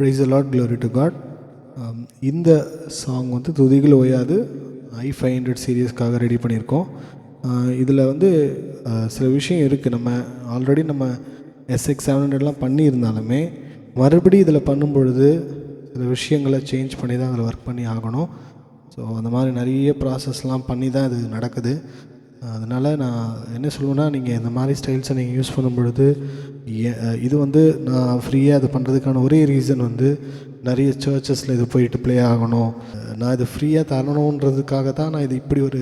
Price the Lord, glory to God. இந்த song வந்து துதிகள் ஓயாது i500 சீரியஸ்க்காக ரெடி பண்ணியிருக்கோம். இதில் வந்து சில விஷயம் இருக்குது. நம்ம ஆல்ரெடி நம்ம SX700லாம் பண்ணியிருந்தாலுமே மறுபடியும் இதில் பண்ணும்பொழுது சில விஷயங்களை சேஞ்ச் பண்ணி தான் அதில் ஒர்க் பண்ணி ஆகணும். ஸோ அந்த மாதிரி நிறைய ப்ராசஸ்லாம் பண்ணி தான் இது நடக்குது. அதனால் நான் என்ன சொல்லுவேன்னா, நீங்கள் இந்த மாதிரி ஸ்டைல்ஸை நீங்கள் யூஸ் பண்ணும்பொழுது இது வந்து நான் ஃப்ரீயாக இது பண்ணுறதுக்கான ஒரே ரீசன் வந்து நிறைய சர்ச்சஸில் இது போயிட்டு ப்ளே ஆகணும், நான் இது ஃப்ரீயாக தரணுன்றதுக்காக தான் நான் இது இப்படி ஒரு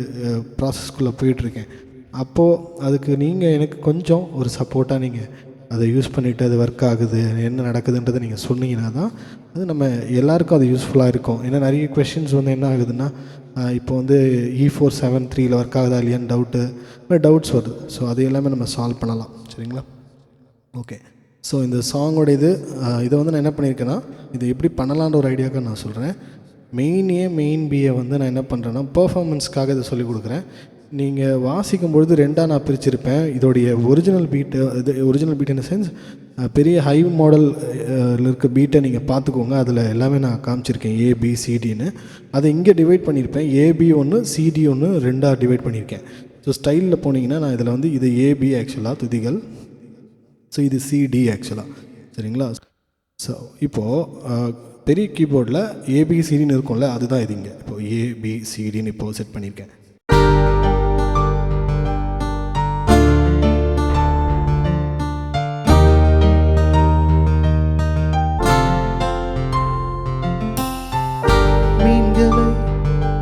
ப்ராசஸ்க்குள்ளே போயிட்டுருக்கேன். அப்போது அதுக்கு நீங்கள் எனக்கு கொஞ்சம் ஒரு சப்போர்ட்டாக நீங்கள் அதை யூஸ் பண்ணிவிட்டு அது ஒர்க் ஆகுது, என்ன நடக்குதுன்றதை நீங்கள் சொன்னீங்கன்னா தான் அது நம்ம எல்லாேருக்கும் அது யூஸ்ஃபுல்லாக இருக்கும். ஏன்னா நிறைய கொஷின்ஸ் வந்து என்ன ஆகுதுன்னா, இப்போ வந்து E473 ஒர்க் ஆகுதா இல்லையான்னு டவுட்ஸ் வருது. ஸோ அது எல்லாமே நம்ம சால்வ் பண்ணலாம். சரிங்களா? ஓகே. ஸோ இந்த சாங்கோட இதை வந்து நான் என்ன பண்ணியிருக்கேன்னா, இதை எப்படி பண்ணலான்ற ஒரு ஐடியாவுக்கு நான் சொல்கிறேன். மெயின் பியை வந்து நான் என்ன பண்ணுறேன்னா, பர்ஃபார்மன்ஸ்க்காக இதை சொல்லிக் கொடுக்குறேன். நீங்கள் வாசிக்கும் பொழுது ரெண்டாக நான் பிரிச்சிருப்பேன். இதோடைய ஒரிஜினல் பீட் இன் சென்ஸ் பெரிய ஹை மாடல் இருக்க பீட்டை நீங்கள் பார்த்துக்கோங்க. அதில் எல்லாமே நான் காமிச்சிருக்கேன் ABCDன்னு. அதை இங்கே டிவைட் பண்ணியிருப்பேன். AB ஒன்று CD ஒன்று ரெண்டாக டிவைட் பண்ணியிருக்கேன். ஸோ ஸ்டைலில் போனீங்கன்னா நான் இதில் வந்து இது AB ஆக்சுவலாக துதிகள், ஸோ இது CD ஆக்சுவலாக. சரிங்களா? ஸோ இப்போது பெரிய கீபோர்டில் ABCDன்னு இருக்கும்ல, அதுதான் இது. இங்கே இப்போது ABCDன்னு இப்போது செட் பண்ணியிருக்கேன்.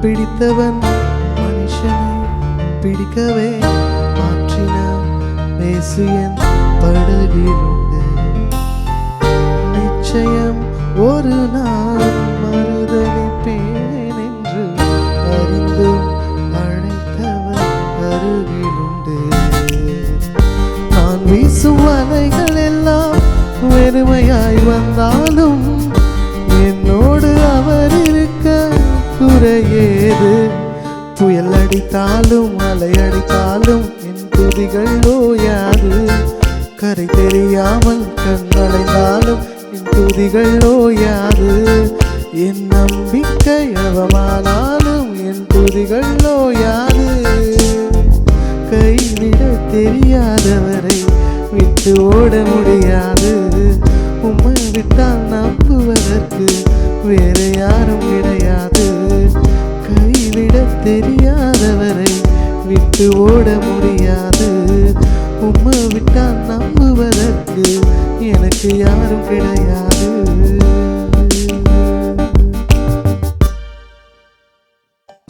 பிடித்தவன் மனுஷனை பிடிக்கவே மாற்றினான் இயேசு என் படகிலுண்டு. நிச்சயம் ஒரு நாள் மறுதலிப்பேன் என்று அறிந்து அழைத்தவன் அருகிலுண்டு. நான் வீசும் அலைகள் எல்லாம் வெறுமையாய் வந்தாலும் என்னோடு அவர் இருக்க குறையேது. புயல் அடித்தாலும் அலை அடித்தாலும் என் துதிகள் ஓயாது. கரை தெரியாமல் கண்களைந்தாலும் என் துதிகள் ஓயாது. என் நம்பிக்கை அவமானாலும் என் துதிகள் ஓயாது. கைவிட தெரியாதவரை விட்டு ஓட முடியாது. உம்மை விட்டால் நம்புவதற்கு வேறு யாரும் கிடையாது. கைவிட தெரியாதவரை விட்டு ஓட முடியாது. உம்மை விட்டால் நம்புவதற்கு எனக்கு யாரும் கிடையாது.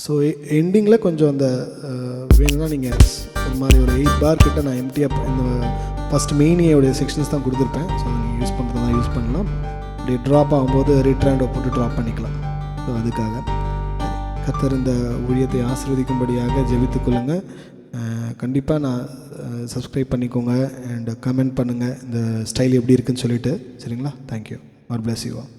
ஸோ எண்டிங்கில் கொஞ்சம் அந்த வேணும்னா நீங்கள் ஒரு மாதிரி ஒரு 8 பார் கிட்ட நான் எம்டியாக இந்த ஃபஸ்ட் மெயினியோடைய செக்ஷன்ஸ் தான் கொடுத்துருப்பேன். ஸோ நீங்கள் யூஸ் பண்ணுறதா யூஸ் பண்ணலாம். அப்படி ட்ராப் ஆகும்போது ரீட்ராண்டை போட்டு ட்ராப் பண்ணிக்கலாம். ஸோ அதுக்காக கர்த்தர் இந்த ஊழியத்தை ஆசீர்வதிக்கும்படியாக ஜெபித்துக் கொள்ளுங்கள். கண்டிப்பாக நான் சப்ஸ்கிரைப் பண்ணிக்கோங்க அண்ட் கமெண்ட் பண்ணுங்கள் இந்த ஸ்டைல் எப்படி இருக்குன்னு சொல்லிவிட்டு. சரிங்களா? Thank you. God bless you all.